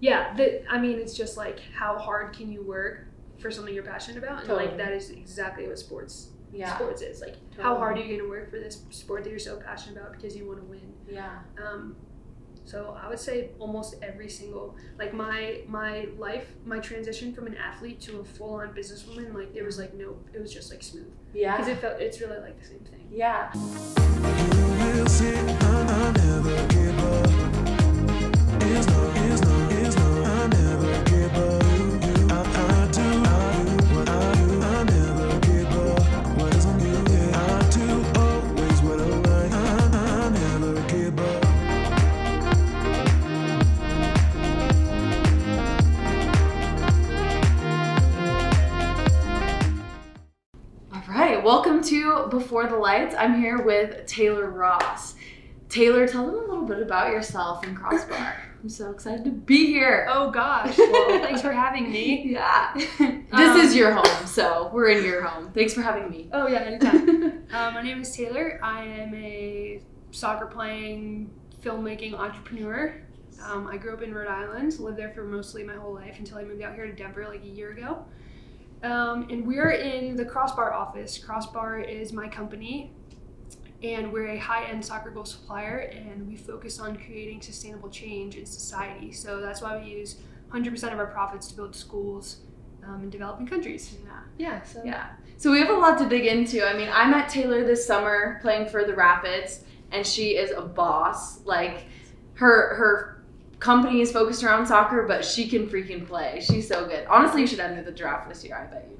yeah, I mean, it's just like how hard can you work for something you're passionate about, and like that is exactly what sports is. Like how hard are you going to work for this sport that you're so passionate about because you want to win? Yeah. So I would say almost every single, like my life, my transition from an athlete to a full-on businesswoman, like there was like no, it was just like smooth. Yeah. Because it's really like the same thing. Yeah. Welcome to Before the Lights. I'm here with Taylor Ross. Taylor, tell them a little bit about yourself and Crossbar. I'm so excited to be here. Oh gosh, well, thanks for having me. Yeah. This is your home, so we're in your home. Thanks for having me. Oh yeah, anytime. My name is Taylor. I am a soccer playing, filmmaking entrepreneur. I grew up in Rhode Island, lived there for mostly my whole life until I moved out here to Denver like a year ago. And we're in the Crossbar office. Crossbar is my company, and we're a high-end soccer goal supplier, and we focus on creating sustainable change in society. So that's why we use 100% of our profits to build schools in developing countries. Yeah. So we have a lot to dig into. I mean, I met Taylor this summer playing for the Rapids, and she is a boss. Like, her company is focused around soccer, but she can freaking play. She's so good. Honestly, you should enter the draft this year. I bet you.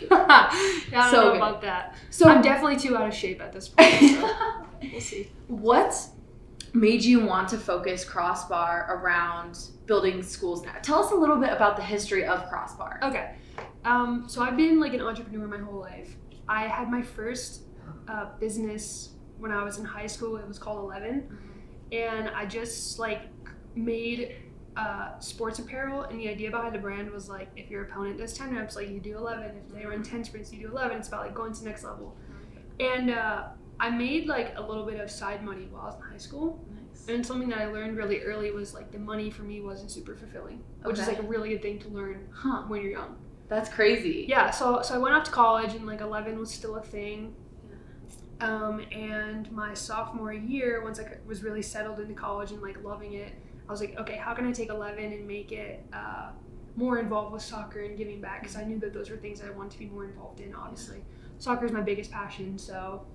Yeah, I don't know about that. So I'm definitely too out of shape at this point. So we'll see. What made you want to focus Crossbar around building schools now? Tell us a little bit about the history of Crossbar. Okay. So I've been like an entrepreneur my whole life. I had my first business when I was in high school. It was called 11. And I just like made sports apparel, and the idea behind the brand was like, if your opponent does 10 reps, like you do 11. If they run 10 sprints, you do 11. It's about like going to the next level. And I made like a little bit of side money while I was in high school. Nice. And something that I learned really early was like the money for me wasn't super fulfilling, which is like a really good thing to learn when you're young. That's crazy. Yeah, so I went off to college, and like 11 was still a thing. And my sophomore year, once I was really settled into college and like loving it, I was like, okay, how can I take 11 and make it more involved with soccer and giving back? Because I knew that those were things that I wanted to be more involved in, obviously. Soccer is my biggest passion, so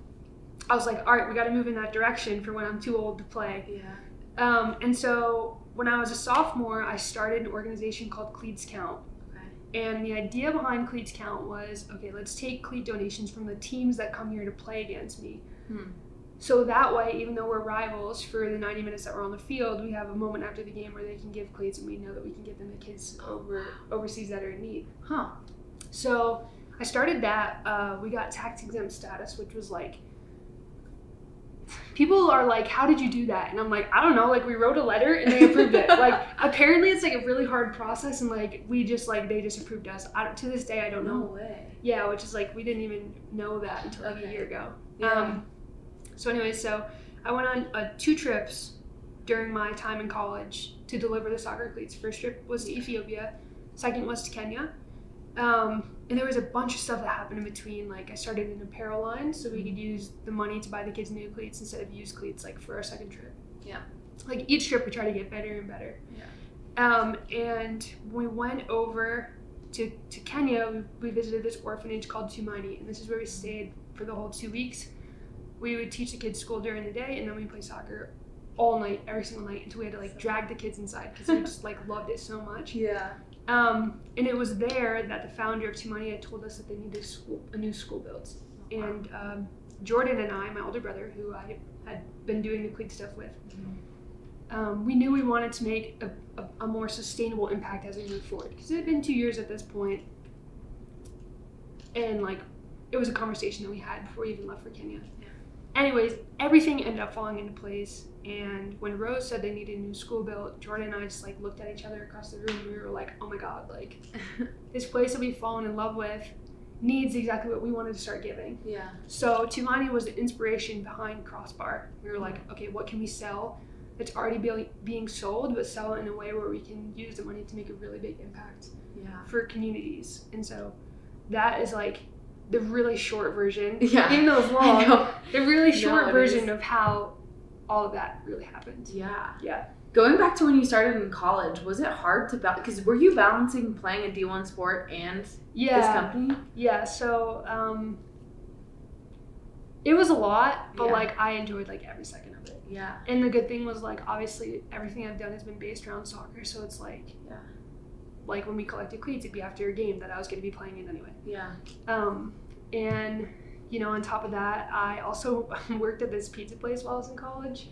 I was like, all right, we got to move in that direction for when I'm too old to play. Yeah. And so when I was a sophomore, I started an organization called Cleats Count. And the idea behind Cleats Count was, okay, let's take cleat donations from the teams that come here to play against me. So that way, even though we're rivals for the 90 minutes that we're on the field, we have a moment after the game where they can give cleats, and we know that we can give them to kids overseas that are in need. So I started that. We got tax exempt status, which was like, people are like, how did you do that? And I'm like, I don't know, like we wrote a letter and they approved it. Like apparently it's like a really hard process, and like they just approved us. To this day I don't know. No way. Yeah, which is like we didn't even know that until like a year ago. Yeah. So anyway, so I went on 2 trips during my time in college to deliver the soccer cleats. First trip was to Ethiopia, second was to Kenya. And there was a bunch of stuff that happened in between. Like I started an apparel line so we could use the money to buy the kids new cleats instead of used cleats, like for our second trip. Yeah. Like each trip we try to get better and better. Yeah. And when we went over to Kenya, we visited this orphanage called Tumaini, and this is where we stayed for the whole 2 weeks. We would teach the kids school during the day, and then we play soccer all night, every single night, until we had to like drag the kids inside because we just like loved it so much. Yeah. And it was there that the founder of Tumaini had told us that they needed a new school built. And Jordan and I, my older brother, who I had been doing the cleat stuff with, we knew we wanted to make a more sustainable impact as we move forward. Because it had been 2 years at this point, and like it was a conversation that we had before we even left for Kenya. Yeah. Anyways, everything ended up falling into place. And when Rose said they needed a new school built, Jordan and I just like looked at each other across the room, and we were like, oh my God, like this place that we've fallen in love with needs exactly what we wanted to start giving. Yeah. So Tumaini was the inspiration behind Crossbar. We were like, okay, what can we sell that's already being sold, but sell it in a way where we can use the money to make a really big impact for communities. And so that is like the really short version, even though it's long, the really short version of how all of that really happened. Yeah. Going back to when you started in college, was it hard to balance? Because were you balancing playing a D1 sport and this company? Yeah. So it was a lot, but like I enjoyed like every second of it. Yeah. And the good thing was like obviously everything I've done has been based around soccer, so it's like like when we collected cleats, it'd be after a game that I was going to be playing in anyway. Yeah. And you know, on top of that, I also worked at this pizza place while I was in college.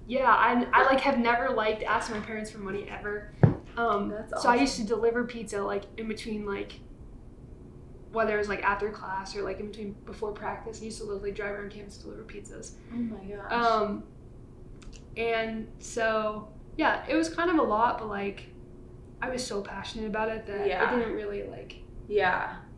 Yeah, I like have never liked asking my parents for money ever. That's awesome. So I used to deliver pizza like in between like whether it was like after class or like in between before practice. I used to literally drive around campus to deliver pizzas. Oh my gosh. And so yeah, it was kind of a lot, but like I was so passionate about it that it didn't really like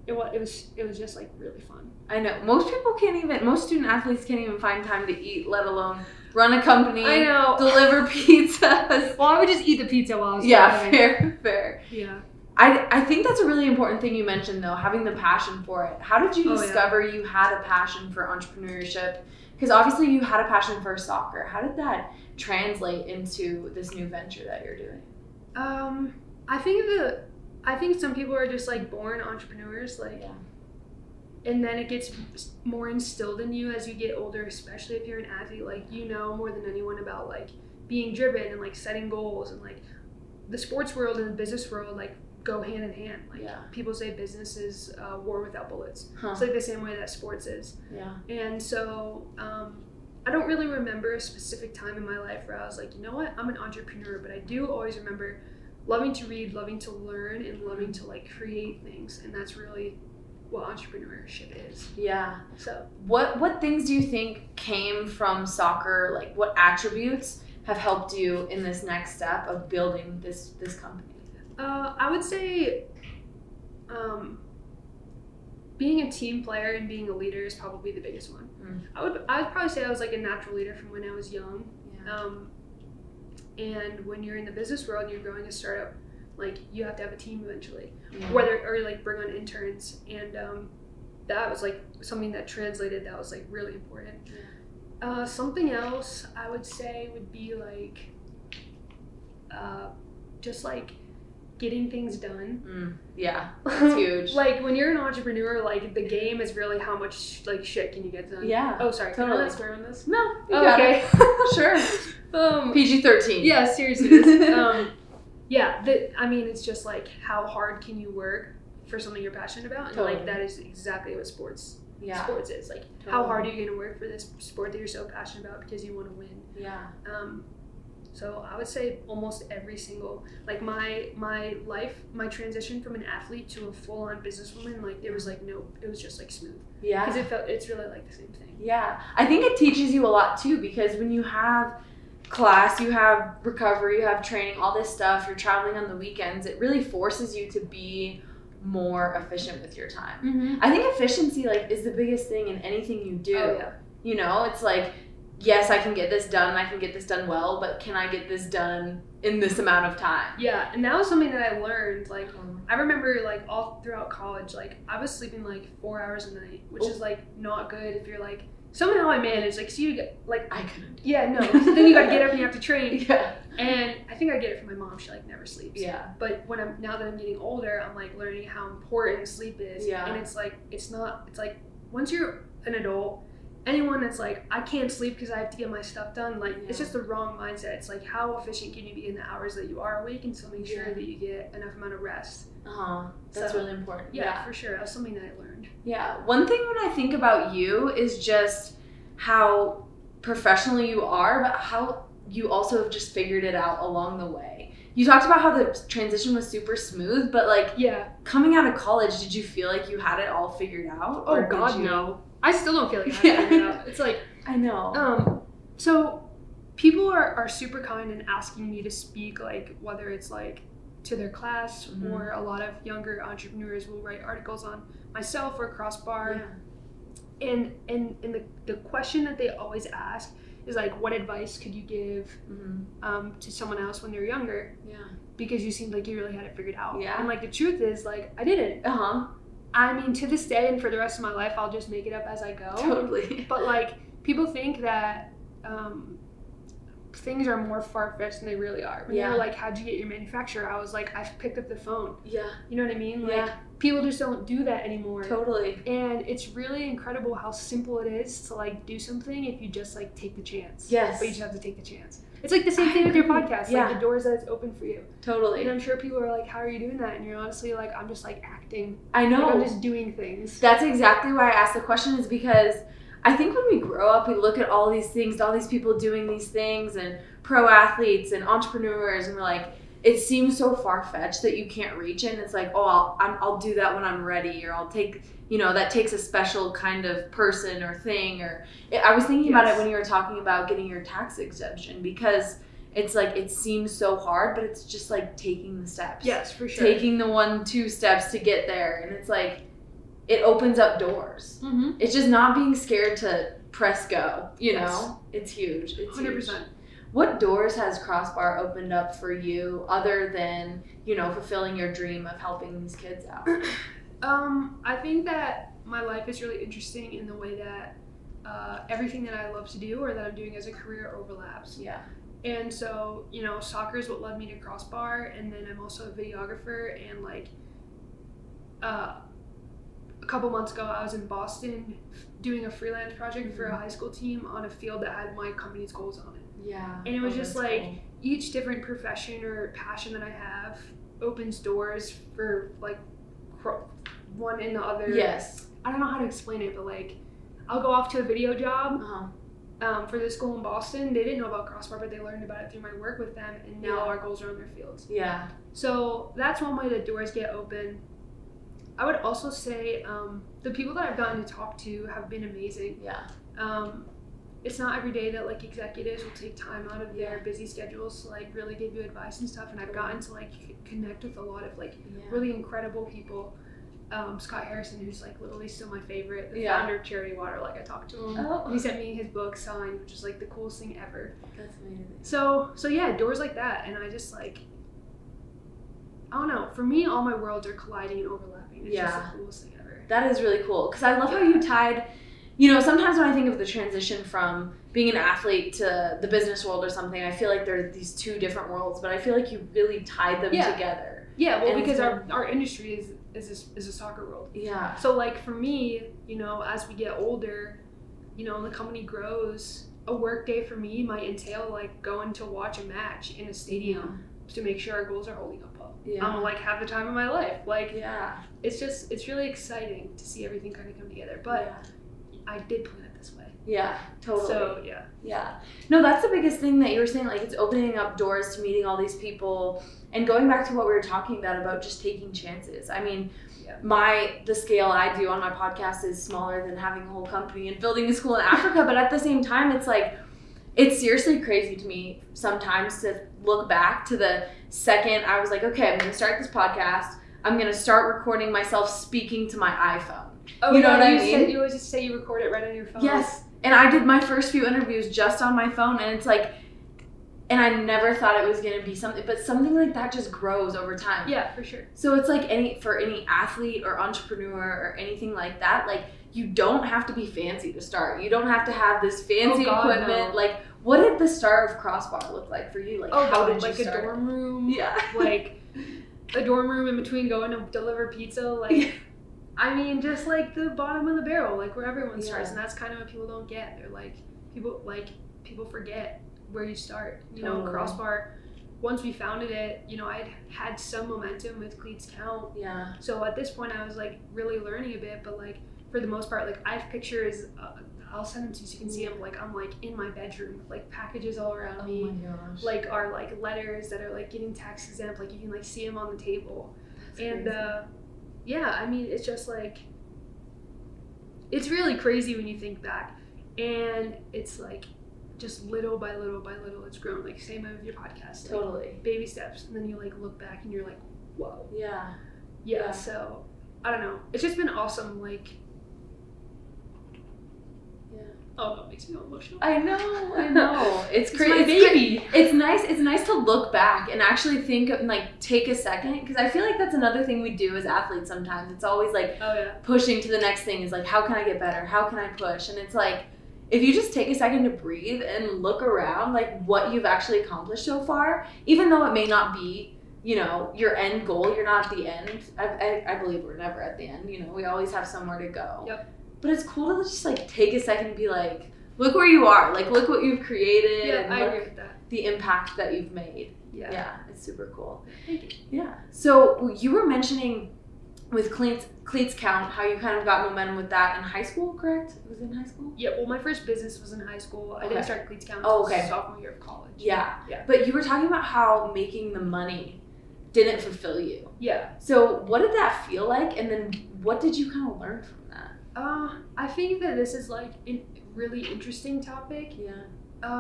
it was just like really fun. I know. Most student athletes can't even find time to eat, let alone run a company, I know. Deliver pizzas. Well, I would just eat the pizza while I was driving. Fair. Yeah. I think that's a really important thing you mentioned, though, having the passion for it. How did you discover you had a passion for entrepreneurship? Because obviously you had a passion for soccer. How did that translate into this new venture that you're doing? I think some people are just like born entrepreneurs, like, and then it gets more instilled in you as you get older, especially if you're an athlete. Like, you know more than anyone about like being driven and like setting goals, and like the sports world and the business world like go hand in hand. Like people say business is war without bullets. It's like the same way that sports is. And so I don't really remember a specific time in my life where I was like, you know what, I'm an entrepreneur, but I do always remember loving to read, loving to learn, and loving to like create things, and that's really what entrepreneurship is. Yeah. So what things do you think came from soccer? Like what attributes have helped you in this next step of building this company? I would say being a team player and being a leader is probably the biggest one. I would probably say I was like a natural leader from when I was young. And when you're in the business world and you're growing a startup, like you have to have a team eventually, or like bring on interns, and that was like something that translated. That was like really important. Something else I would say would be like just like getting things done. That's huge. Like when you're an entrepreneur, like the game is really how much like shit can you get done. Oh, sorry. Totally. Can I not swear on this? No. Okay. Sure. PG-13. Yeah, seriously. I mean, it's just like how hard can you work for something you're passionate about, and like that is exactly what sports is. Like how hard are you going to work for this sport that you're so passionate about because you want to win? So I would say almost every single, like my life, my transition from an athlete to a full-on businesswoman, like there was like it was just like smooth. Because it's really like the same thing. I think it teaches you a lot too, because when you have class, you have recovery, you have training, all this stuff, you're traveling on the weekends, it really forces you to be more efficient with your time. I think efficiency like is the biggest thing in anything you do. You know, it's like, yes, I can get this done and I can get this done well, but can I get this done in this amount of time? And that was something that I learned. Like, I remember like all throughout college, like I was sleeping like 4 hours a night, which is like not good if you're like, somehow I managed, like, so you get, like, I couldn't. Then you gotta get up and you have to train. And I think I get it from my mom. She like never sleeps. But now that I'm getting older, I'm like learning how important sleep is. And it's like, it's like once you're an adult, anyone that's like, I can't sleep because I have to get my stuff done, like it's just the wrong mindset. It's like, how efficient can you be in the hours that you are awake, and still make sure that you get enough amount of rest. That's really important. For sure. That was something that I learned. One thing when I think about you is just how professional you are, but how you also have just figured it out along the way. You talked about how the transition was super smooth, but like coming out of college, did you feel like you had it all figured out? Oh God, no. I still don't feel like I have it figured out. It's like, I know. So people are super kind in asking me to speak, like whether it's like to their class, or a lot of younger entrepreneurs will write articles on myself or Crossbar. And the question that they always ask is like, what advice could you give to someone else when they're younger? Yeah. Because you seemed like you really had it figured out. Yeah. And like the truth is, like, I didn't. I mean, to this day and for the rest of my life, I'll just make it up as I go. Totally. But like, people think that things are more far-fetched than they really are. When they were like, how'd you get your manufacturer? I was like, I picked up the phone. Yeah. You know what I mean? Like, people just don't do that anymore. Totally. And it's really incredible how simple it is to like do something if you just like take the chance. Yes. But you just have to take the chance. It's like the same thing with your podcast. Yeah. Like the doors that it's open for you. Totally. And I'm sure people are like, how are you doing that? And you're honestly like, I'm just like acting. I know. Like, I'm just doing things. That's exactly why I asked the question, is because I think when we grow up, we look at all these things, all these people doing these things, and pro athletes and entrepreneurs, and we're like, it seems so far-fetched that you can't reach it. And it's like, oh, I'll do that when I'm ready, or I'll take, you know, that takes a special kind of person or thing. Or I was thinking about it when you were talking about getting your tax exemption, because it's like, it seems so hard, but it's just like taking the steps. Yes, for sure. Taking the 1-2 steps to get there. And it's like, it opens up doors. It's just not being scared to press go, you know? It's huge. It's 100%. Huge. What doors has Crossbar opened up for you other than, you know, fulfilling your dream of helping these kids out? I think that my life is really interesting in the way that everything that I love to do or that I'm doing as a career overlaps. Yeah. And so, you know, soccer is what led me to Crossbar, and then I'm also a videographer, and like a couple months ago I was in Boston doing a freelance project for a high school team on a field that had my company's goals on it. Yeah. And it was just like each different profession or passion that I have opens doors for like one and the other. Yes. I don't know how to explain it, but like I'll go off to a video job for this school in Boston. They didn't know about Crossbar, but they learned about it through my work with them, and now our goals are on their fields. Yeah. So that's one way that doors get open. I would also say the people that I've gotten to talk to have been amazing. Yeah. It's not every day that like executives will take time out of their busy schedules to like really give you advice and stuff, and I've gotten to like connect with a lot of like really incredible people. Scott Harrison, who's like literally still my favorite, the founder of Charity Water, like I talked to him. And he sent me his book signed, which is like the coolest thing ever. That's amazing. So yeah, doors like that, and I just like, I don't know, for me all my worlds are colliding and overlapping. It's just the coolest thing ever. That is really cool, because I love how you tied, you know, sometimes when I think of the transition from being an athlete to the business world or something, I feel like there are these two different worlds, but I feel like you really tied them together. Yeah, well, and because our industry is a soccer world. Yeah. So like for me, you know, as we get older, you know, and the company grows, a work day for me might entail like going to watch a match in a stadium to make sure our goals are holding up well. Yeah. I'm like have the time of my life. Like it's really exciting to see everything kind of come together. But I did plan it this way. Yeah, totally. So yeah. No, that's the biggest thing that you were saying. Like it's opening up doors to meeting all these people, and going back to what we were talking about just taking chances. I mean, the scale I do on my podcast is smaller than having a whole company and building a school in Africa. But at the same time, it's like, it's seriously crazy to me sometimes to look back to the second I was like, okay, I'm going to start this podcast. I'm going to start recording myself speaking to my iPhone. Oh, you know what I mean? You always just say you record it right on your phone. Yes. And I did my first few interviews just on my phone, and it's like, and I never thought it was going to be something, but something like that just grows over time. Yeah, for sure. So it's like for any athlete or entrepreneur or anything like that, like you don't have to be fancy to start. You don't have to have this fancy equipment. No. Like, what did the start of Crossbar look like for you? Like, how did you start? A dorm room. Yeah. Like a dorm room in between going to deliver pizza. Like, I mean, just like the bottom of the barrel, like where everyone starts. And that's kind of what people don't get. They're like, people forget where you start. You know, Crossbar, once we founded it, you know, I'd had some momentum with Cleats Count. Yeah. So at this point I was like really learning a bit, but like for the most part, like I have pictures, I'll send them to you so you can see them. Like I'm like in my bedroom with like packages all around me. Oh my gosh. Like are like letters that are like getting tax exempt. Like you can like see them on the table. That's and crazy. Yeah, I mean, it's just like, it's really crazy when you think back. And it's like, just little by little by little, it's grown. Like, same with your podcast. Like, totally. Baby steps. And then you, like, look back and you're like, whoa. Yeah. So, I don't know. It's just been awesome. Like, Oh, that makes me all emotional. I know. It's crazy. My baby. It's nice to look back and actually think and like take a second, because I feel like that's another thing we do as athletes sometimes. It's always like pushing to the next thing is like, how can I get better? How can I push? And it's like, if you just take a second to breathe and look around, like what you've actually accomplished so far, even though it may not be, you know, your end goal, you're not at the end. I believe we're never at the end. You know, we always have somewhere to go. Yep. But it's cool to just like take a second and be like, look where you are. Like, look what you've created. Yeah, and I look agree with that. the impact that you've made. Yeah. It's super cool. Thank you. Yeah. So you were mentioning with Cleats Count how you kind of got momentum with that in high school, correct? Was it in high school? Yeah, well, my first business was in high school. I didn't start Cleats Count until sophomore year of college. Yeah. Yeah. But you were talking about how making the money didn't fulfill you. Yeah. So what did that feel like? And then what did you kind of learn from that? I think that this is like a really interesting topic. Yeah.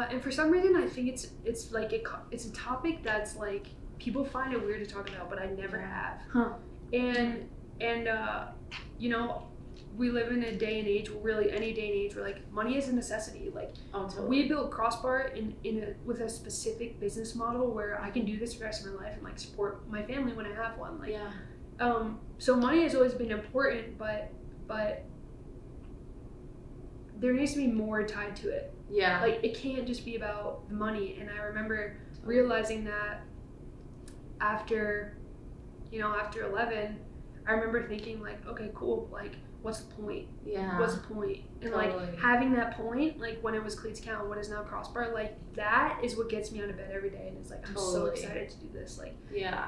And for some reason, I think it's like it's a topic that's like people find it weird to talk about, but I never have. Huh. And you know, we live in a day and age, really any day and age, where like money is a necessity. Like Totally. we built Crossbar with a specific business model where I can do this for the rest of my life and like support my family when I have one. Like, so money has always been important, but there needs to be more tied to it. Yeah. Like it can't just be about the money. And I remember realizing that after 11, I remember thinking like, okay, cool. Like, what's the point? Yeah. What's the point? And Totally. like having that point, like when it was Cleats Count, what is now Crossbar, like that is what gets me out of bed every day. And it's like, I'm so excited to do this. Like,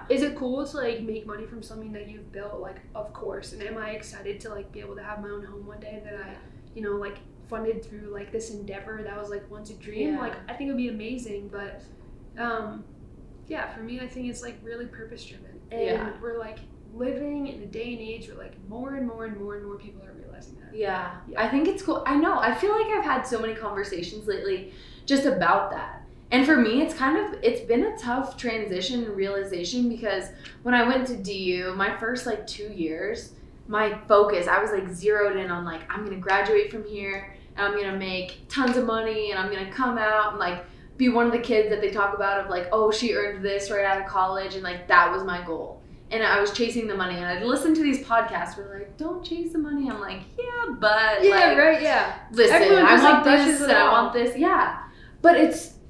is it cool to like make money from something that you've built? Like, of course. And am I excited to like be able to have my own home one day that I, you know, like funded through like this endeavor that was like once a dream? Like, I think it would be amazing. But for me, I think it's like really purpose driven. And we're like living in a day and age where like more and more people are realizing that. Yeah. I think it's cool. I know. I feel like I've had so many conversations lately just about that. And for me, it's been a tough transition and realization, because when I went to DU, my first like 2 years, my focus, I was like zeroed in on like, I'm going to graduate from here and I'm going to make tons of money and I'm going to come out and like be one of the kids that they talk about of like, oh, she earned this right out of college. And like, that was my goal. And I was chasing the money, and I'd listen to these podcasts where like, don't chase the money. I'm like, listen, Everyone I just, want like, this brushes it and I off. want this. Yeah. But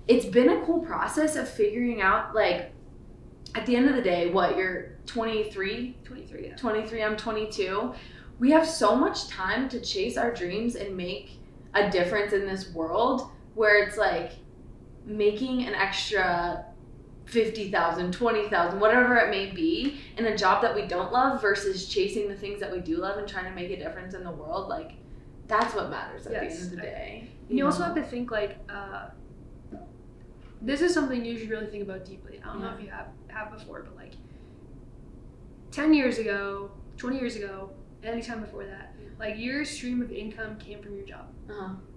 it's been a cool process of figuring out, like, at the end of the day, what, you're 23? 23, yeah. 23, I'm 22. We have so much time to chase our dreams and make a difference in this world, where it's like making an extra $50,000, $20,000, whatever it may be, in a job that we don't love versus chasing the things that we do love and trying to make a difference in the world. Like, that's what matters at the end of the day. You also have to think like, this is something you should really think about deeply. I don't know if you have before, but like 10 years ago, 20 years ago, anytime before that, like your stream of income came from your job.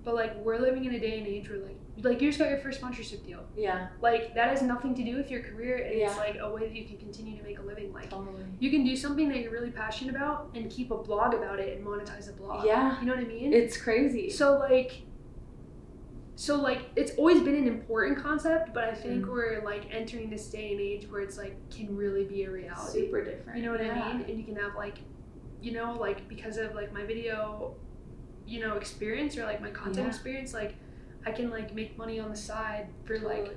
But like we're living in a day and age where like you just got your first sponsorship deal. Yeah. Like that has nothing to do with your career, and it's like a way that you can continue to make a living. Like you can do something that you're really passionate about and keep a blog about it and monetize the blog. Yeah. You know what I mean? It's crazy. So like it's always been an important concept, but I think we're like entering this day and age where it's like can really be a reality. Super different. You know what I mean? And you can have like, you know, like because of like my video, you know, experience or like my content experience, like I can like make money on the side for like,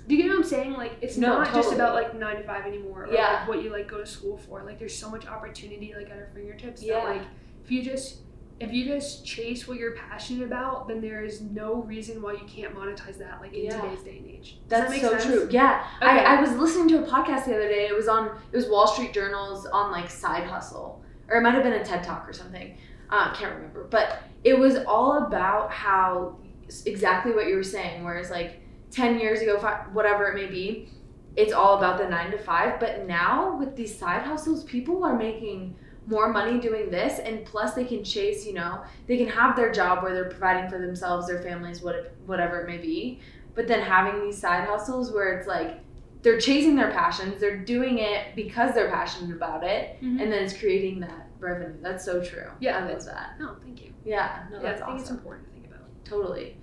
do you get what I'm saying? Like it's not just about like 9 to 5 anymore, or like what you like go to school for. Like there's so much opportunity like at our fingertips that like if you just chase what you're passionate about, then there is no reason why you can't monetize that like in today's day and age. Does that make sense? True. Yeah. Okay. I was listening to a podcast the other day. It was Wall Street Journal's on like side hustle, or it might have been a TED Talk or something. Can't remember, but it was all about how exactly what you were saying, whereas like 10 years ago, whatever it may be, it's all about the 9 to 5. But now with these side hustles, people are making more money doing this, and plus they can chase, you know, they can have their job where they're providing for themselves, their families, whatever it may be, but then having these side hustles where it's like they're chasing their passions, they're doing it because they're passionate about it, and then it's creating that revenue. That's so true. I love that. No, thank you. Yeah, no, that's I think awesome. it's important to think about. Totally.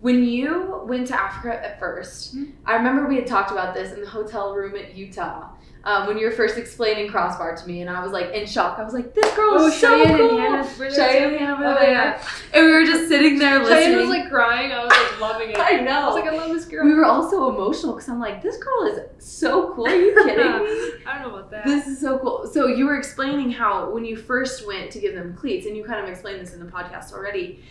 When you went to Africa at first, I remember we had talked about this in the hotel room at Utah. When you were first explaining Crossbar to me, and I was like in shock. I was like, "This girl is so Cheyenne cool." and Hannah were there Cheyenne too. and Hannah were Oh, there, yeah. and we were just sitting there listening. Cheyenne was like crying. I was like loving it. I know. I was like, I love this girl. We were all so emotional because I'm like, "This girl is so cool." Are you kidding me? I don't know about that. This is so cool. So you were explaining how when you first went to give them cleats, and you kind of explained this in the podcast already,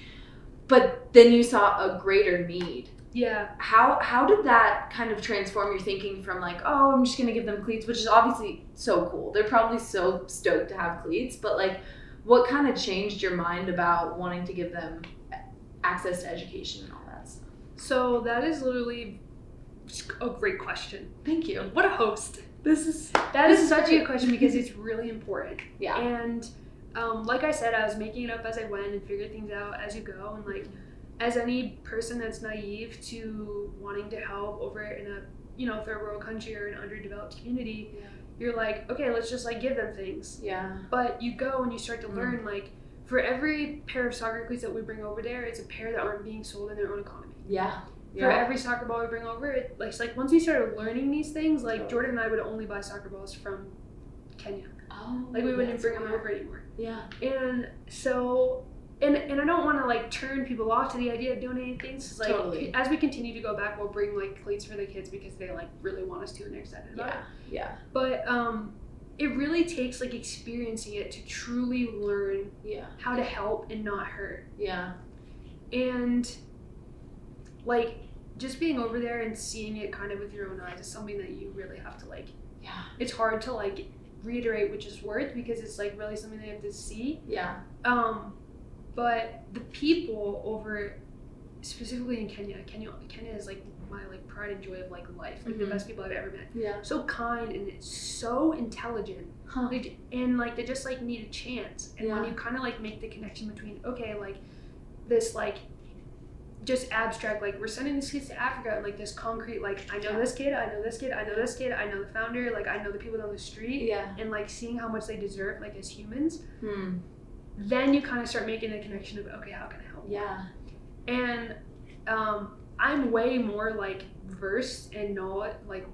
but then you saw a greater need. Yeah. How did that kind of transform your thinking from like, oh, I'm just going to give them cleats, which is obviously so cool. They're probably so stoked to have cleats, but like what kind of changed your mind about wanting to give them access to education and all that stuff? So that is literally a great question. Thank you. What a host. That is such a good question because it's really important. Yeah. And like I said, I was making it up as I went and figured things out as you go. And like, as any person that's naive to wanting to help over in a third world country or an underdeveloped community, you're like, okay, let's just like give them things. Yeah. But you go and you start to learn, like, for every pair of soccer cleats that we bring over there, it's a pair that aren't being sold in their own economy. Yeah. For every soccer ball we bring over, it's like once we started learning these things, like Jordan and I would only buy soccer balls from Kenya. Oh, like we wouldn't bring them over anymore. Yeah. And so, and I don't want to like turn people off to the idea of donating things. Like Totally. as we continue to go back, we'll bring like cleats for the kids because they like really want us to and they're excited about it. Yeah. But it really takes like experiencing it to truly learn how to help and not hurt. Yeah. And like just being over there and seeing it kind of with your own eyes is something that you really have to like. Yeah. It's hard to like reiterate which is worth because it's like really something they have to see. Yeah. But the people over, specifically in Kenya is like my like pride and joy of like life, like the best people I've ever met. Yeah. So kind and it's so intelligent. Huh. And like they just like need a chance. And when you kind of like make the connection between like this like just abstract, like we're sending these kids to Africa and like this concrete, like I know this kid, I know this kid, I know this kid, I know the founder, like I know the people down the street. Yeah. And like seeing how much they deserve like as humans. Then you kind of start making the connection of, okay, how can I help? Yeah. And I'm way more like versed and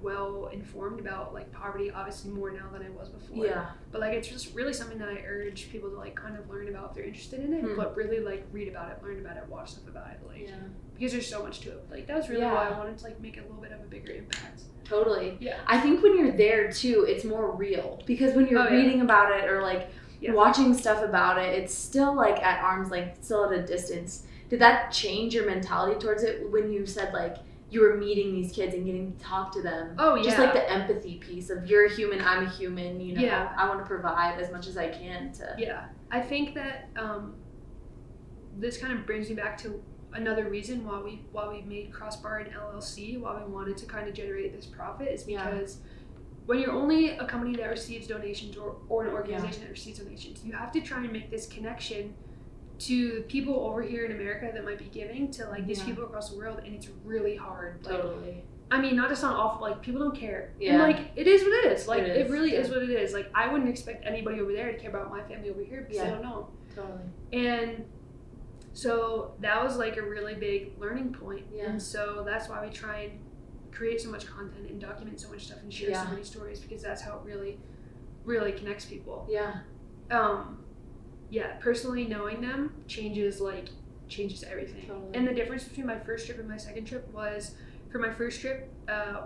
well informed about like poverty, obviously more now than I was before. Yeah. But like it's just really something that I urge people to like kind of learn about if they're interested in it, but really like read about it, learn about it, watch stuff about it, like because there's so much to it. Like that was really why I wanted to like make a little bit of a bigger impact. Totally. Yeah. I think when you're there too, it's more real because when you're reading about it or like watching stuff about it, it's still like at arm's length, still at a distance. Did that change your mentality towards it when you said like you were meeting these kids and getting to talk to them? Oh yeah. Just like the empathy piece of you're a human, I'm a human, you know, I want to provide as much as I can to. Yeah. I think that this kind of brings me back to another reason why we made Crossbar an LLC, why we wanted to kind of generate this profit is because when you're only a company that receives donations or an organization that receives donations, you have to try and make this connection to people over here in America that might be giving to like these people across the world, and it's really hard. Like, totally. I mean, not to sound awful, like people don't care. Yeah. And like it is what it is. Like it really is what it is. Like I wouldn't expect anybody over there to care about my family over here because they don't know. Totally. And so that was like a really big learning point. Yeah. And so that's why we try and create so much content and document so much stuff and share so many stories because that's how it really, really connects people. Yeah. Personally knowing them changes everything. Totally. And the difference between my first trip and my second trip was, for my first trip,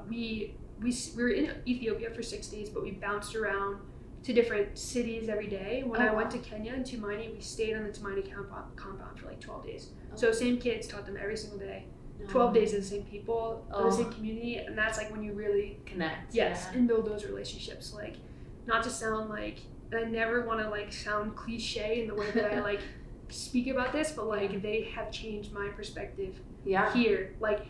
we were in Ethiopia for 6 days, but we bounced around to different cities every day. When I went to Kenya and Tumaini, we stayed on the Tumaini compound for like 12 days. So same kids, taught them every single day. 12 days of the same people, the same community, and that's like when you really connect. And build those relationships. Like, not to sound like, I never want to like sound cliche in the way that I like speak about this, but like they have changed my perspective here. Like,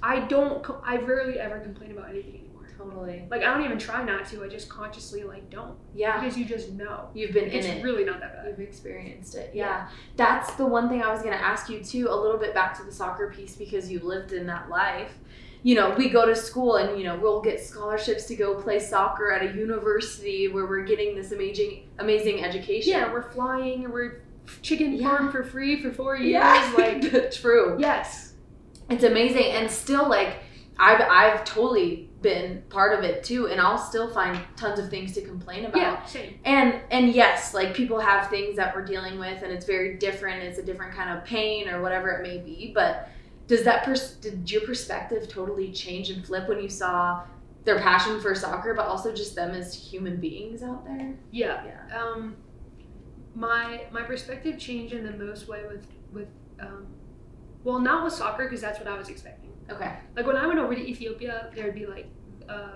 I rarely ever complain about anything anymore. Totally. Like I don't even try not to. I just consciously like don't. Yeah. Because you just know. You've been in it. It's really not that bad. You've experienced it. Yeah. That's the one thing I was going to ask you too, a little bit back to the soccer piece because you lived in that life. You know, we go to school and, you know, we'll get scholarships to go play soccer at a university where we're getting this amazing education. Yeah, we're flying and we're chicken farm for free for 4 years. Yeah, Like, true. yes. It's amazing. And still, like, I've totally been part of it too, and I'll still find tons of things to complain about. Yeah, same. And yes, like, people have things that we're dealing with, and it's very different. It's a different kind of pain or whatever it may be. But did your perspective totally change and flip when you saw their passion for soccer, but also just them as human beings out there? Yeah. My perspective changed in the most way with well, not with soccer, because that's what I was expecting. Okay. Like, when I went over to Ethiopia, there would be like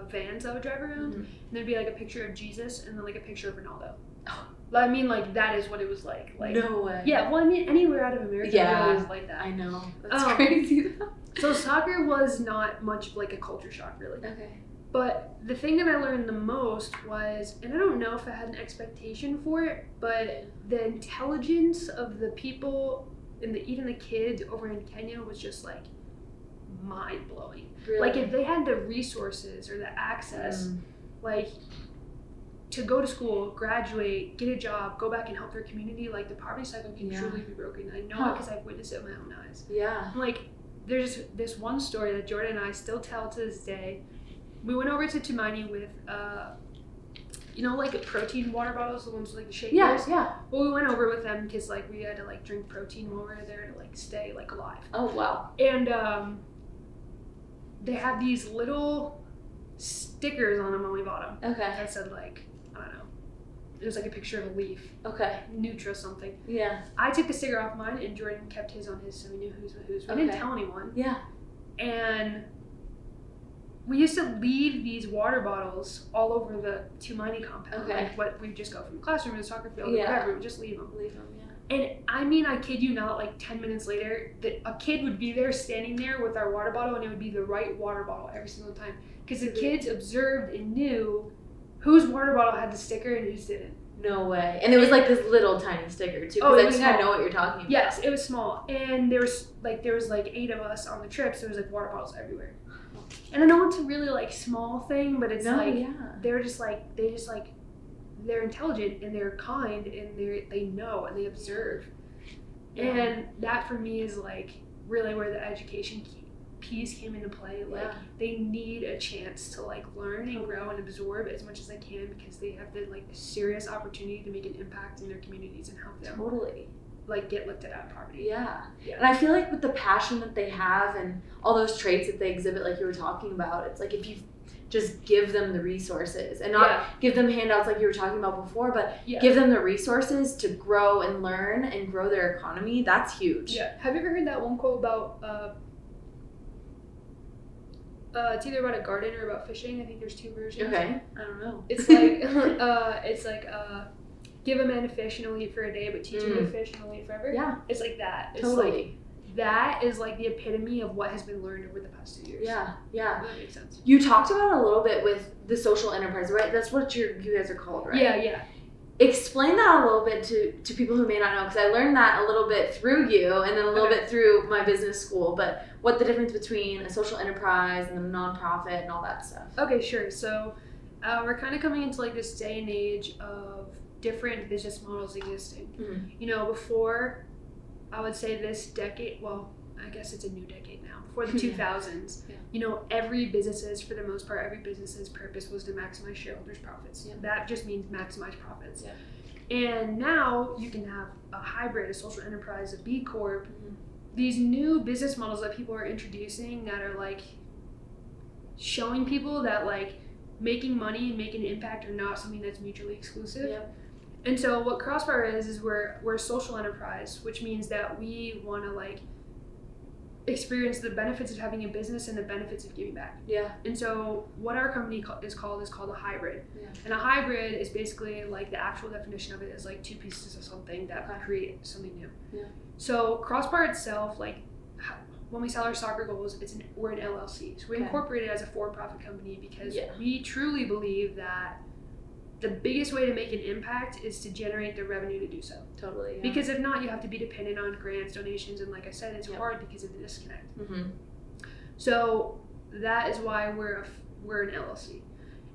vans that would drive around, and there'd be like a picture of Jesus and then like a picture of Ronaldo. Oh. I mean, like, that is what it was like. No way. Yeah, well, I mean, anywhere out of America, it was like that. I know. That's crazy though. So soccer was not much of like a culture shock, really. Okay. But the thing that I learned the most was, and I don't know if I had an expectation for it, but the intelligence of the people and even the kids over in Kenya was just like mind-blowing. Really? Like, if they had the resources or the access, like, to go to school, graduate, get a job, go back and help their community, like, the poverty cycle can truly be broken. I know it because I've witnessed it with my own eyes. Yeah. Like, there's this one story that Jordan and I still tell to this day. We went over to Tumaini with, you know, like, protein water bottles, the ones with, like, the shakers? Yeah. Well, we went over with them because, like, we had to, like, drink protein while we were there to, like, stay, like, alive. Oh, wow. And they had these little stickers on them when we bought them. Okay. That said, like, I don't know. It was like a picture of a leaf. Okay. Nutra something. Yeah. I took the sticker off mine, and Jordan kept his on his, so we knew whose was whose. We didn't tell anyone. Yeah. And we used to leave these water bottles all over the Tumaini compound. Okay. Like, what we just go from the classroom to the soccer field, or whatever. We would just leave them. And I mean, I kid you not, like 10 minutes later, a kid would be there standing there with our water bottle, and it would be the right water bottle every single time. Because the kids observed and knew whose water bottle had the sticker and whose didn't. No way. And it was like this little tiny sticker too. Oh, I think I know what you're talking about. Yes, it was small. And there was like 8 of us on the trip, so there was like water bottles everywhere. And I know it's a really like small thing, but it's they're intelligent and they're kind and they know and they observe. Yeah. And that for me is like really where the education piece came into play. Like they need a chance to like learn and grow and absorb as much as they can, because they have the like serious opportunity to make an impact in their communities and help them like get lifted out of poverty. Yeah. And I feel like with the passion that they have and all those traits that they exhibit, like you were talking about, it's like if you just give them the resources and not give them handouts like you were talking about before, but give them the resources to grow and learn and grow their economy. That's huge. Yeah. Have you ever heard that one quote about it's either about a garden or about fishing? I think there's 2 versions. Okay. I don't know. It's like give a man a fish and he'll eat for a day, but teach him to fish and he'll eat forever. Yeah. It's like that. It's totally. Like, that is like the epitome of what has been learned over the past 2 years. Yeah. That makes sense. You talked about it a little bit with the social enterprise, right? That's what you guys are called, right? Yeah. Explain that a little bit to people who may not know, because I learned that a little bit through you and then a little bit through my business school, but what the difference between a social enterprise and a nonprofit and all that stuff. Okay, sure. So we're kind of coming into like this day and age of different business models existing. Mm-hmm. You know, before, I would say this decade, well, I guess it's a new decade now, before the 2000s, you know, every business's purpose was to maximize shareholders' profits. Yeah. That just means maximize profits. Yeah. And now you can have a hybrid, a social enterprise, a B Corp, these new business models that people are introducing that are like showing people that like making money and making an impact are not something that's mutually exclusive. Yep. And so what Crossbar is we're a social enterprise, which means that we want to like experience the benefits of having a business and the benefits of giving back. Yeah. And so what our company is called a hybrid. Yeah. And a hybrid is basically like the actual definition of it is like 2 pieces of something that create something new. Yeah. So Crossbar itself, like when we sell our soccer goals, we're an LLC. So we incorporate it as a for-profit company because we truly believe that the biggest way to make an impact is to generate the revenue to do so. Totally. Yeah. Because if not, you have to be dependent on grants, donations, and like I said, it's hard because of the disconnect. Mm-hmm. So that is why we're an LLC.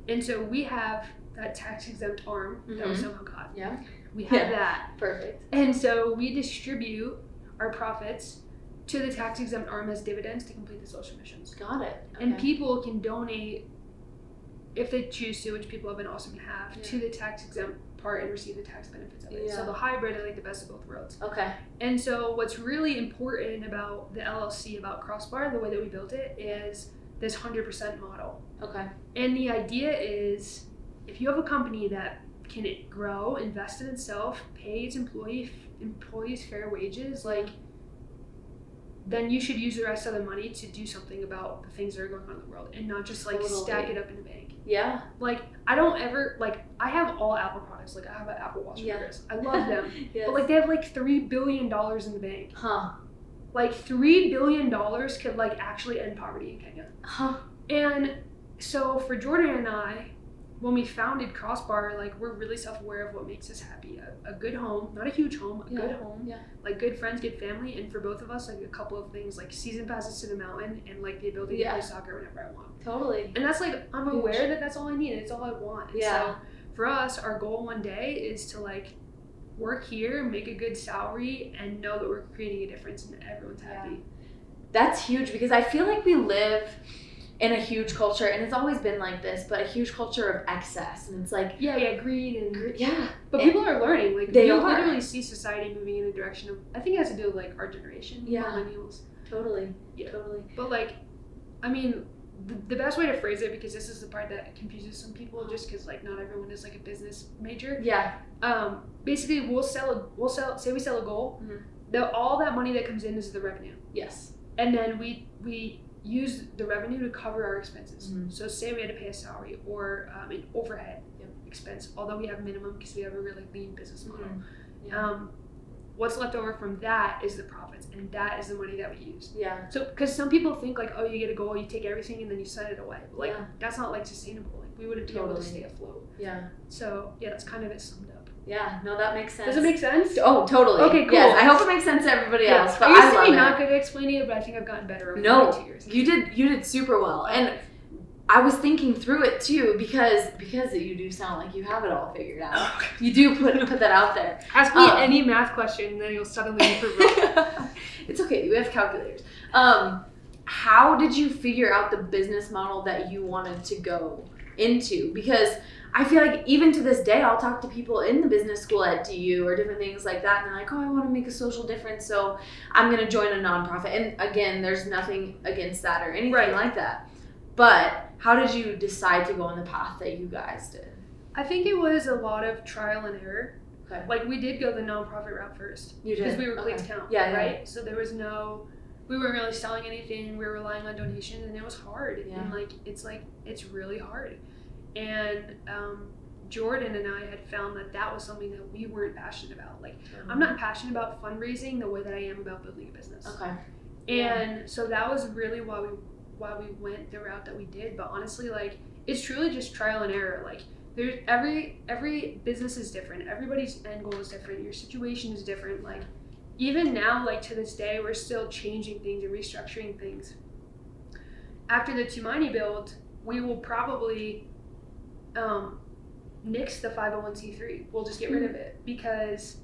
And so we have that tax-exempt arm that we somehow got. Yeah. We have that. Perfect. And so we distribute our profits to the tax-exempt arm as dividends to complete the social missions. Got it. Okay. And people can donate, if they choose to, which people have been awesome to have, to the tax-exempt part and receive the tax benefits of it. So the hybrid are like the best of both worlds. Okay. And so what's really important about the LLC, about Crossbar, the way that we built it, is this 100% model. Okay. And the idea is, if you have a company that can grow, invest in itself, pay its employees fair wages, like, then you should use the rest of the money to do something about the things that are going on in the world and not just like stack it up in the bank. Yeah. Like, I don't ever, like, I have all Apple products. Like, I have an Apple Watch for Chris. I love them. But like, they have like $3 billion in the bank. Huh. Like, $3 billion could like actually end poverty in Kenya. Huh. And so for Jordan and I, when we founded Crossbar, like, we're really self-aware of what makes us happy. A good home, not a huge home, a good home, like good friends, good family, and for both of us, like a couple of things, like season passes to the mountain and like the ability to play soccer whenever I want. Totally. And that's like, I'm aware that that's all I need, and it's all I want. And so for us, our goal one day is to like work here, make a good salary, and know that we're creating a difference and everyone's happy. That's huge, because I feel like we live in a huge culture, and it's always been like this, but a huge culture of excess, and it's like greed and but and people are learning, like they literally see society moving in a direction of, I think it has to do with like our generation, millennials. Totally. But like, I mean, the best way to phrase it, because this is the part that confuses some people, just because like not everyone is like a business major. Basically say we sell a goal, all that money that comes in is the revenue. And then we use the revenue to cover our expenses. So say we had to pay a salary or an overhead expense, although we have minimum because we have a really lean business model. What's left over from that is the profits, and that is the money that we use. So because some people think like, oh, you get a goal, you take everything and then you set it away. But like that's not like sustainable. Like, we wouldn't be able to stay afloat. So that's kind of it summed up. No, that makes sense. Does it make sense? Oh, totally. Okay, cool. Yes, I hope it makes sense to everybody else. But I used to be not good at explaining it, but I think I've gotten better over the 2 years. You did super well. And I was thinking through it too, because you do sound like you have it all figured out. You do put that out there. Ask me any math question, and then you'll suddenly improve. It's okay. We have calculators. How did you figure out the business model that you wanted to go into? Because I feel like even to this day, I'll talk to people in the business school at DU or different things like that, and they're like, oh, I want to make a social difference, so I'm going to join a nonprofit. And again, there's nothing against that or anything like that. But how did you decide to go on the path that you guys did? I think it was a lot of trial and error. Okay. Like, we did go the nonprofit route first. You did? Because we were Clates Town, right? So there was we weren't really selling anything. We were relying on donations, and it was hard. And it's really hard. And Jordan and I had found that was something that we weren't passionate about. Like, I'm not passionate about fundraising the way that I am about building a business. And so that was really why we went the route that we did. But honestly, like, it's truly just trial and error. Like, there's every business is different. Everybody's end goal is different. Your situation is different. Like, even now, like, to this day, we're still changing things and restructuring things. After the Tumaini build, we will probably nix the 501c3. We'll just get rid of it, because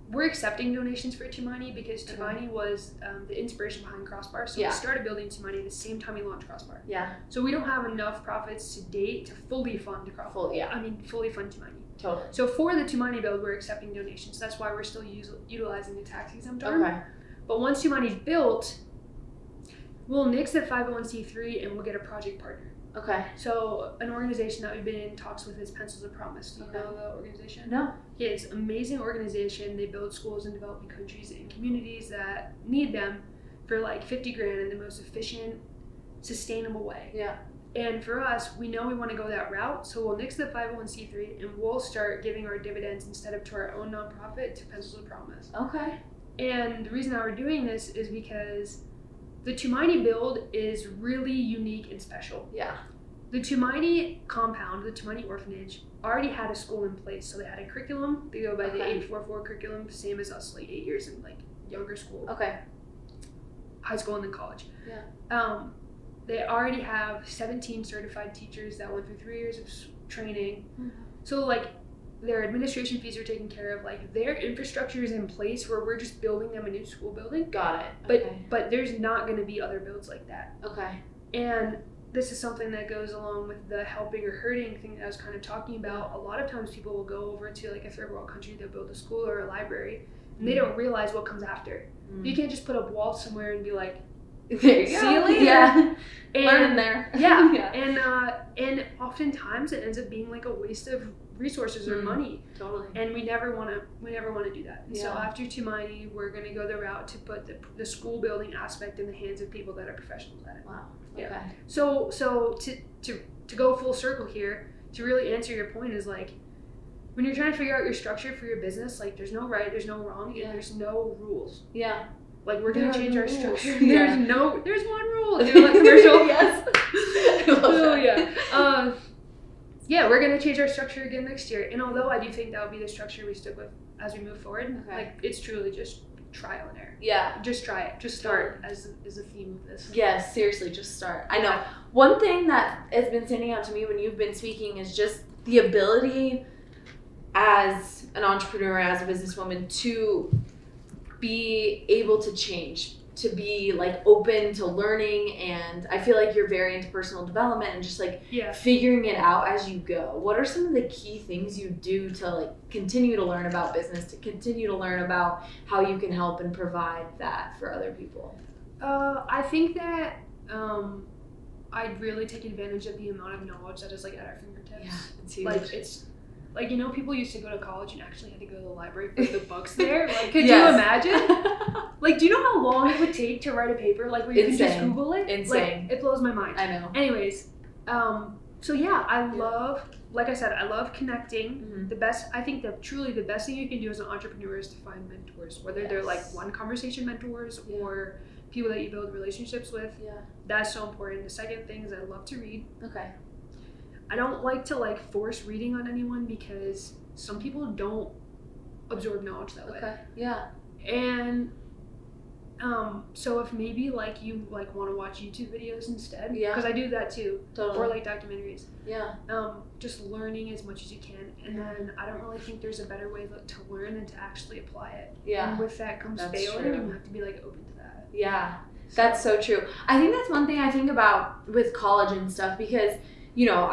we're accepting donations for Tumaini, because Tumaini was the inspiration behind Crossbar. So we started building Tumaini the same time we launched Crossbar. So we don't have enough profits to date to fully fund Crossbar. Fully fund Tumaini. Totally. So for the Tumaini build, we're accepting donations. That's why we're still utilizing the tax exempt arm. But once Tumaini's built, we'll nix the 501c3 and we'll get a project partner. So an organization that we've been in talks with is Pencils of Promise. Do you know the organization? No. It's an amazing organization. They build schools in developing countries and communities that need them for like $50,000 in the most efficient, sustainable way. And for us, we know we want to go that route, so we'll nix the 501c3 and we'll start giving our dividends instead of to our own nonprofit to Pencils of Promise. And the reason that we're doing this is because the Tumaini build is really unique and special. The Tumaini compound, the Tumaini orphanage, already had a school in place. So they had a curriculum. They go by the 844 curriculum, same as us, like 8 years in like younger school. High school and then college. They already have 17 certified teachers that went through 3 years of training. So like, their administration fees are taken care of. Like their infrastructure is in place where we're just building them a new school building. Got it. But there's not going to be other builds like that. Okay. And this is something that goes along with the helping or hurting thing that I was kind of talking about. A lot of times people will go over to like a third world country, they'll build a school or a library, and they don't realize what comes after. You can't just put up walls somewhere and be like, there you see go. you later. Yeah. And, learn in there. Yeah. Yeah. And oftentimes it ends up being like a waste of resources or money. Totally. And we never want to do that. And so Yeah. after Tumaini, we're going to go the route to put the school building aspect in the hands of people that are professionals at it. Wow. Yeah. Okay. So to go full circle here, to really answer your point is like, when you're trying to figure out your structure for your business, like there's no right, there's no wrong, and there's no rules. Yeah. Like we're gonna change our structure. Yeah. There's one rule. You know, like commercial. Yes. Oh yeah. Yeah, we're gonna change our structure again next year. And although I do think that would be the structure we stick with as we move forward, like it's truly just trial and error. Yeah. Just try it. Just start as the theme of this. Yes, seriously, just start. I know. One thing that has been standing out to me when you've been speaking is just the ability as an entrepreneur, as a businesswoman, to be able to change, to be like open to learning. And I feel like you're very into personal development and just like figuring it out as you go. What are some of the key things you do to like continue to learn about business, to continue to learn about how you can help and provide that for other people? I think that I'd really take advantage of the amount of knowledge that is like at our fingertips. Yeah, it's huge. Like it's like, you know, people used to go to college and actually had to go to the library for the books there. Like, could you imagine? Like, do you know how long it would take to write a paper? Like, where you can just Google it? Insane. Like, it blows my mind. I know. Anyways, so yeah, I love, like I said, I love connecting. I think that truly the best thing you can do as an entrepreneur is to find mentors, whether they're like one conversation mentors or people that you build relationships with. Yeah. That's so important. The second thing is I love to read. Okay. I don't like to like force reading on anyone because some people don't absorb knowledge that way. Okay. Yeah. And so if maybe like you like want to watch YouTube videos instead, because I do that too, or like documentaries. Yeah. Just learning as much as you can, and then I don't really think there's a better way to learn than to actually apply it. Yeah. And with that comes failing, and you have to be like open to that. Yeah. That's so true. I think that's one thing I think about with college and stuff, because you know,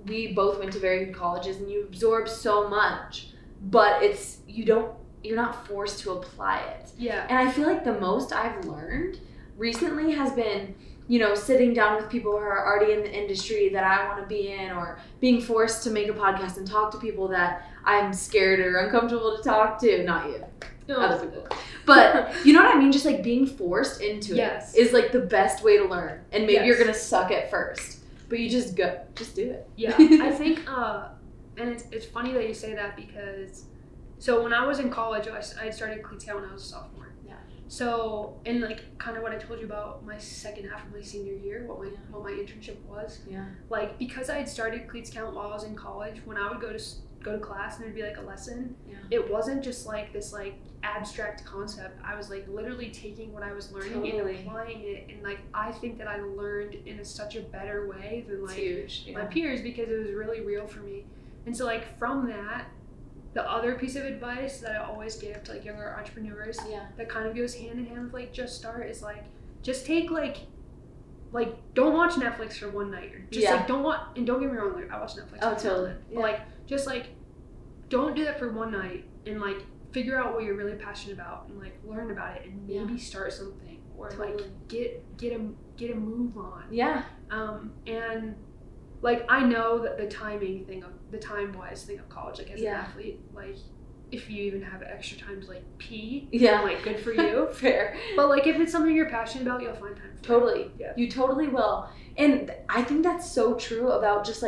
we both went to very good colleges and you absorb so much, but you're not forced to apply it. Yeah. And I feel like the most I've learned recently has been, you know, sitting down with people who are already in the industry that I want to be in, or being forced to make a podcast and talk to people that I'm scared or uncomfortable to talk to. Not you. No. Other people. But you know what I mean? Just like being forced into it is like the best way to learn. And maybe you're going to suck at first. But you just do it. Yeah, I think, and it's funny that you say that, because, so when I was in college, I had started Cleat Scout when I was a sophomore. Yeah. So, and like kind of what I told you about my second half of my senior year, what my internship was. Yeah. Like, because I had started Cleat Scout while I was in college, when I would go to class and there'd be like a lesson, it wasn't just like this like abstract concept. I was like literally taking what I was learning and applying it, and like I think that I learned in such a better way than like my peers, because it was really real for me. And so like from that, the other piece of advice that I always give to like younger entrepreneurs that kind of goes hand in hand with like just start is like just take like don't watch Netflix for one night, or just like don't get me wrong, like I watch Netflix. Oh, totally. But like just like don't do that for one night, and like figure out what you're really passionate about and like learn about it, and maybe start something, or like get a move on. Yeah. And like I know that the time-wise thing of college, like as an athlete, like if you even have extra time to like pee, like good for you. Fair. But like if it's something you're passionate about, you'll find time for it. Yeah. You totally will. And I think that's so true about just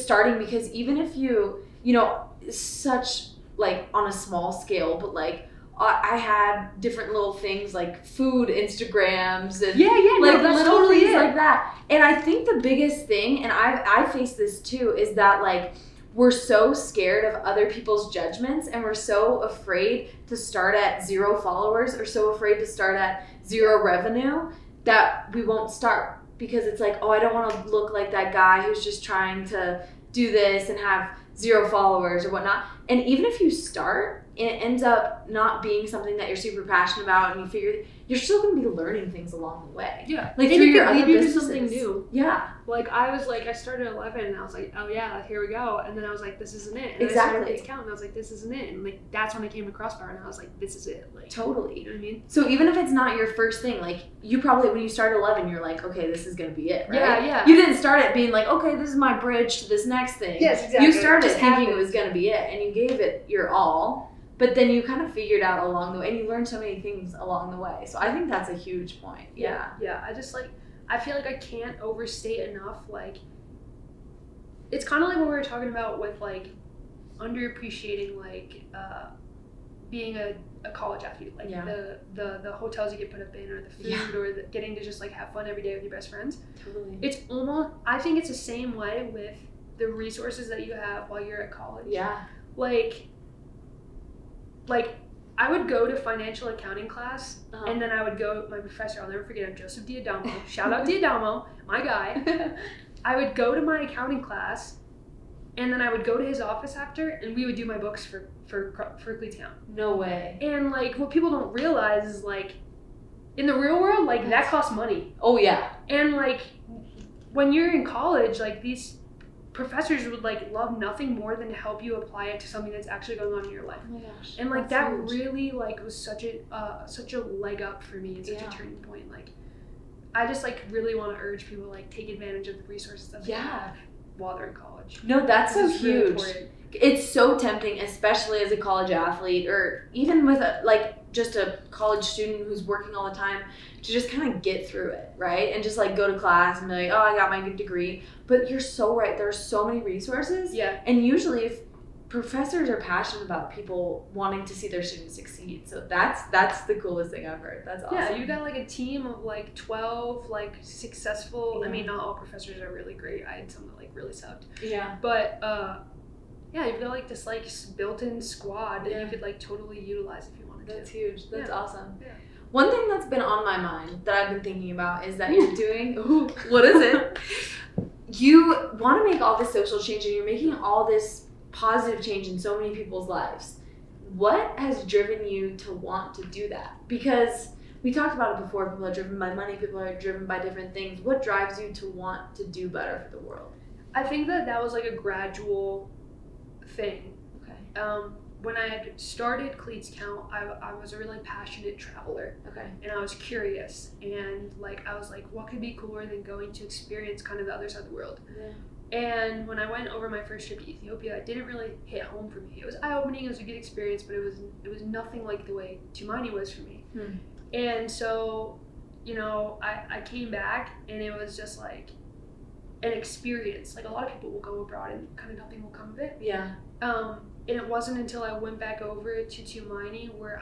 starting, because even if you know, such like on a small scale, but like I had different little things like food Instagrams and like little things like that. And I think the biggest thing, and I face this too, is that like we're so scared of other people's judgments, and we're so afraid to start at 0 followers, or so afraid to start at 0 revenue, that we won't start, because it's like, oh, I don't want to look like that guy who's just trying to do this and have 0 followers or whatnot. And even if you start, it ends up not being something that you're super passionate about, and you figure you're still going to be learning things along the way. Yeah. Like and through it your could other lead you to businesses. something new. Yeah. Like I was like, I started at 11 and I was like, oh yeah, here we go. And then I was like, this isn't it. And Exactly. I started Kids Count and I was like, this isn't it. And like that's when I came to Crossbar and I was like, this is it. Like Totally. You know what I mean? So even if it's not your first thing, like you probably, when you start 11, you're like, okay, this is going to be it, right? Yeah, yeah. You didn't start it being like, okay, this is my bridge to this next thing. Yes, exactly. You started Just thinking happened. it was going to be it, and you gave it your all, but then you kind of figured out along the way, and you learned so many things along the way. So I think that's a huge point. Yeah. Yeah. I just like, I feel like I can't overstate enough, like, it's kind of like what we were talking about with like underappreciating like being a college athlete, like the hotels you get put up in, or the food, or getting to just like have fun every day with your best friends. Totally. It's almost, I think it's the same way with the resources that you have while you're at college. Yeah. Like I would go to financial accounting class, and then I would go, my professor, I'll never forget him, Joseph Diadamo, shout out Diadamo, my guy. I would go to my accounting class, and then I would go to his office after, and we would do my books for Cleats Count. No way. And like what people don't realize is like in the real world, like that costs money. Oh yeah. And like when you're in college, like these professors would like love nothing more than to help you apply it to something that's actually going on in your life. Oh my gosh. And like that's that huge. really like was such a leg up for me and such a turning point. Like I just like really want to urge people like take advantage of the resources that they have while they're in college. No, that's so It's really huge. important. It's so tempting, especially as a college athlete, or even with just a college student who's working all the time, to just kind of get through it, right? And just like go to class and be like, oh, I got my good degree. But you're so right. There's so many resources. Yeah. And usually if professors are passionate about people wanting to see their students succeed. So that's the coolest thing I've heard. That's awesome. Yeah, you got like a team of like 12 like successful, Yeah. I mean, not all professors are really great. I had some that like really sucked. Yeah. But yeah, you've got like this like built-in squad that Yeah. you could like totally utilize if you wanted to. That's huge. That's awesome. Yeah. One thing that's been on my mind that I've been thinking about is that you're doing, what is it? You want to make all this social change, and you're making all this positive change in so many people's lives. What has driven you to want to do that? Because we talked about it before, people are driven by money, people are driven by different things. What drives you to want to do better for the world? I think that was like a gradual thing. Okay. When I had started Cleats Count, I was a really passionate traveler. Okay. And I was curious, and like I was like, what could be cooler than going to experience kind of the other side of the world? Yeah. And when I went over my first trip to Ethiopia, it didn't really hit home for me. It was eye-opening, it was a good experience, but it was nothing like the way Tumaini was for me. And so, you know, I came back, and it was just like an experience. Like a lot of people will go abroad and kind of nothing will come of it. Yeah. And it wasn't until I went back over to Tumaini where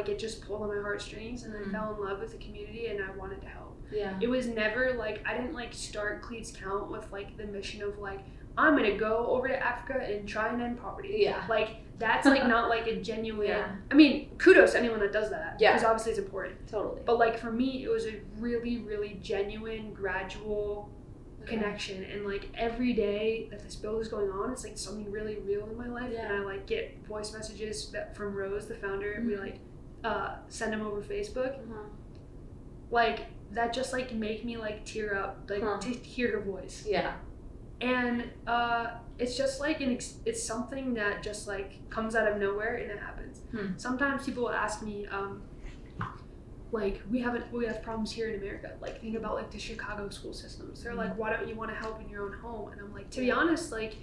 it just pulled on my heartstrings, and I fell in love with the community, and I wanted to help. Yeah. It was never like, I didn't like start Cleats Count with like the mission of like, I'm gonna go over to Africa and try and end poverty. Yeah. Like that's like not like a genuine, Yeah. I mean, kudos to anyone that does that. Yeah. Because obviously it's important. Totally. But like for me, it was a really, really genuine, gradual connection, and like every day that this build is going on, it's like something really real in my life. And I like get voice messages from Rose, the founder. We like send them over Facebook. Like that just like make me like tear up, like to hear her voice. Yeah. And it's just like it's something that just like comes out of nowhere, and it happens. Sometimes people will ask me like we have problems here in America. Like think about like the Chicago school systems. They're like, why don't you want to help in your own home? And I'm like, to be honest, like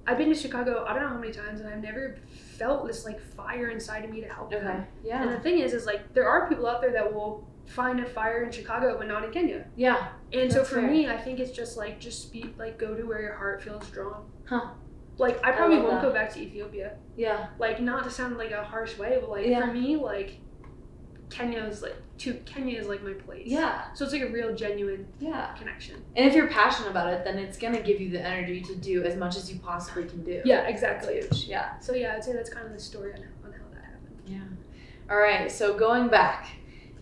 I've been to Chicago I don't know how many times, and I've never felt this like fire inside of me to help them. Yeah. And the thing is like there are people out there that will find a fire in Chicago but not in Kenya. Yeah. And so for me, I think it's just like go to where your heart feels drawn. Like I probably won't go back to Ethiopia. Yeah. Like not to sound like a harsh way, but like for me, like Kenya is like my place. Yeah. So it's like a real genuine connection. And if you're passionate about it, then it's gonna give you the energy to do as much as you possibly can do. Yeah, exactly. Yeah. So yeah, I'd say that's kind of the story on how that happened. Yeah. All right. So going back,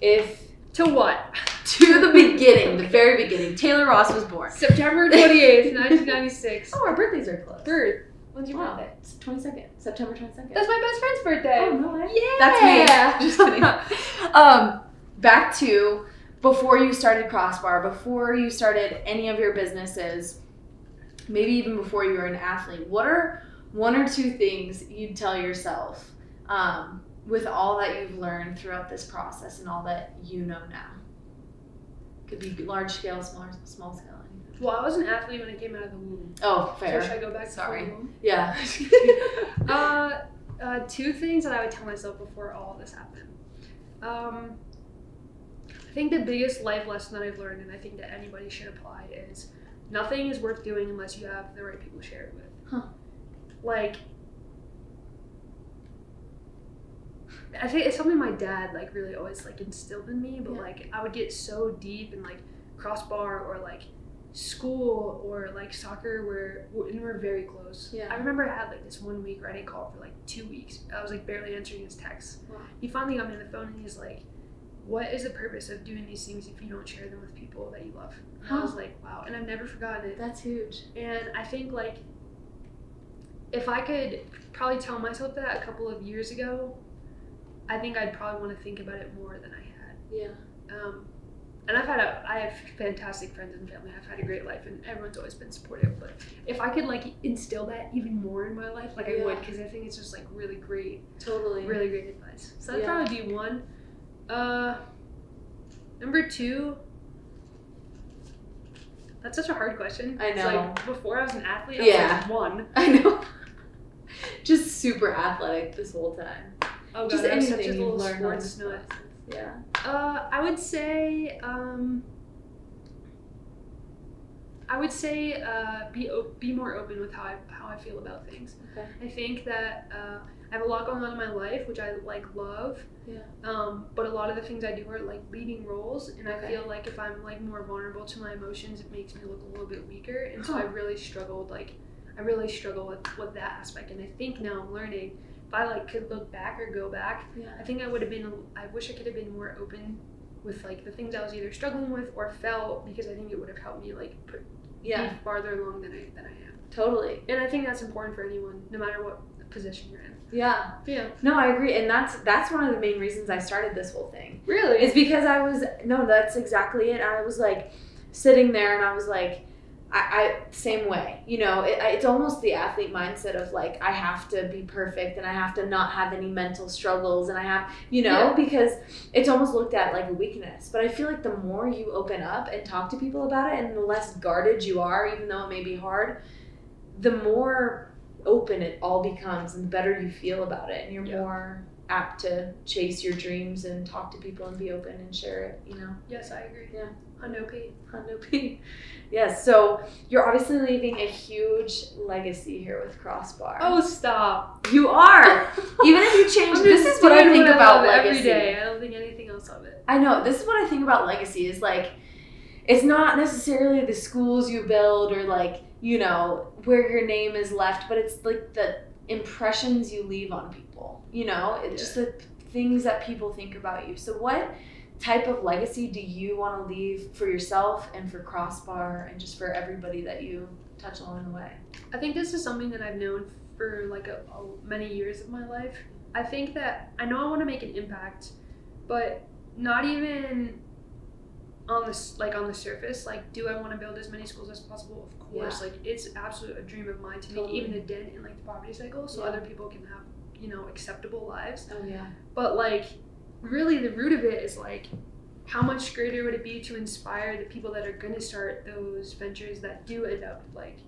to what? To the beginning, the very beginning. Taylor Ross was born September 28th, 1996. Oh, our birthdays are close. When's your Wow. birthday? It's 22nd, September 22nd. That's my best friend's birthday. Oh, no way. Yeah. That's me. Just kidding. Back to before you started Crossbar, before you started any of your businesses, maybe even before you were an athlete, what are one or two things you'd tell yourself with all that you've learned throughout this process and all that you know now? Could be large scale, small scale. Well, I was an athlete when I came out of the womb. Oh, fair. So should I go back Sorry. to the womb? Yeah. Two things that I would tell myself before all of this happened. I think the biggest life lesson that I've learned, and I think that anybody should apply, is nothing is worth doing unless you have the right people to share it with. Huh. Like, I think it's something my dad like really always like instilled in me, but like I would get so deep in like Crossbar or like school or like soccer and we're very close. Yeah. I remember I had like this 1 week where I didn't call for like 2 weeks. I was like barely answering his texts. Wow. He finally got me on the phone and he's like, what is the purpose of doing these things if you don't share them with people that you love? And I was like, wow. And I've never forgotten it. That's huge. And I think like if I could probably tell myself that a couple of years ago, I think I'd probably want to think about it more than I had. Yeah. And I have fantastic friends and family. I've had a great life and everyone's always been supportive. But if I could like instill that even more in my life, like I would, because I think it's just like really great. Totally. Really great advice. So that'd probably be one. Number two, that's such a hard question. I know. It's like before I was an athlete, I was like one. I know. Just super athletic this whole time. Oh god, Just I was such a anything little you've learned on sports this nut. Yeah. I would say be more open with how I feel about things. Okay. I think that I have a lot going on in my life, which I like love. Yeah. But a lot of the things I do are like leading roles, and I Okay. feel like if I'm like more vulnerable to my emotions, it makes me look a little bit weaker. And so I really struggle with that aspect. And I think now I'm learning. If I like could look back or go back, I think I wish I could have been more open with like the things I was either struggling with or felt, because I think it would have helped me like be farther along than I am. Totally. And I think that's important for anyone, no matter what position you're in. Yeah. Yeah. No, I agree. And that's one of the main reasons I started this whole thing. Really? Is because that's exactly it. I was like sitting there and I was like, I same way, you know, it's almost the athlete mindset of like, I have to be perfect and I have to not have any mental struggles and I have, you know, because it's almost looked at like a weakness. But I feel like the more you open up and talk to people about it and the less guarded you are, even though it may be hard, the more open it all becomes and the better you feel about it. And you're more apt to chase your dreams and talk to people and be open and share it, you know? Yes, I agree. Yeah. Hundo P. Yes, so you're obviously leaving a huge legacy here with Crossbar. Oh, stop. You are. Even if you change, this is what I think about legacy. Every day. I don't think anything else of it. I know. This is what I think about legacy is like, it's not necessarily the schools you build or like, you know, where your name is left, but it's like the impressions you leave on people, you know? It's just the things that people think about you. So what type of legacy do you want to leave for yourself and for Crossbar and just for everybody that you touch along the way? I think this is something that I've known for like many years of my life. I think that I know I want to make an impact, but not even on the surface. Like, do I want to build as many schools as possible? Of course. Like, it's absolutely a dream of mine to make even a dent in like the poverty cycle, so other people can have, you know, acceptable lives. Oh yeah. But like, really the root of it is like, how much greater would it be to inspire the people that are going to start those ventures that do end up like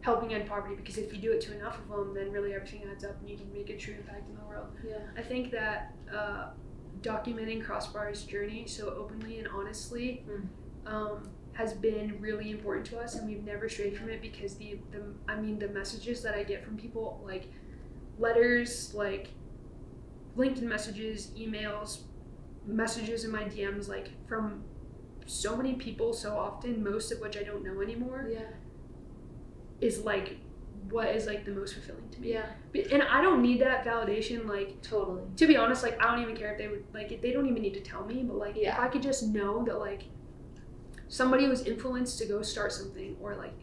helping end poverty? Because if you do it to enough of them, then really everything adds up and you can make a true impact in the world. I think that documenting Crossbar's journey so openly and honestly has been really important to us, and we've never strayed from it, because the messages that I get from people, like letters, like LinkedIn messages, emails, messages in my DMs, like from so many people so often, most of which I don't know anymore, is like what is like the most fulfilling to me. And I don't need that validation, like totally. To be honest, like I don't even care if they would like it, they don't even need to tell me, but like if I could just know that like somebody was influenced to go start something, or like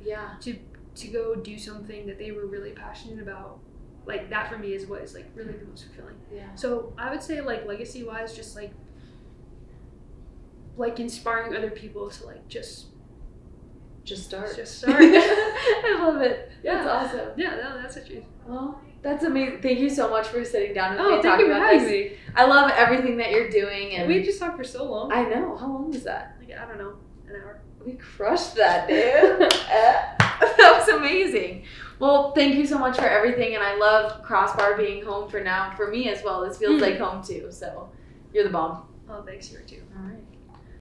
to to go do something that they were really passionate about, like that for me is what is like really the most fulfilling. Yeah. So I would say like legacy wise, just like inspiring other people to like just start. I love it. Yeah. That's awesome. Yeah, no, that's the truth. Well, that's amazing. Thank you so much for sitting down with me Oh, and thank talking you for about having this. me. I love everything that you're doing, and We just talked for so long. I know. How long was that? Like, I don't know, an hour. We crushed that, dude. That was amazing. Well, thank you so much for everything, and I love Crossbar being home for now. For me as well, this feels like home too. So, you're the bomb. Oh, thanks, you too. All right.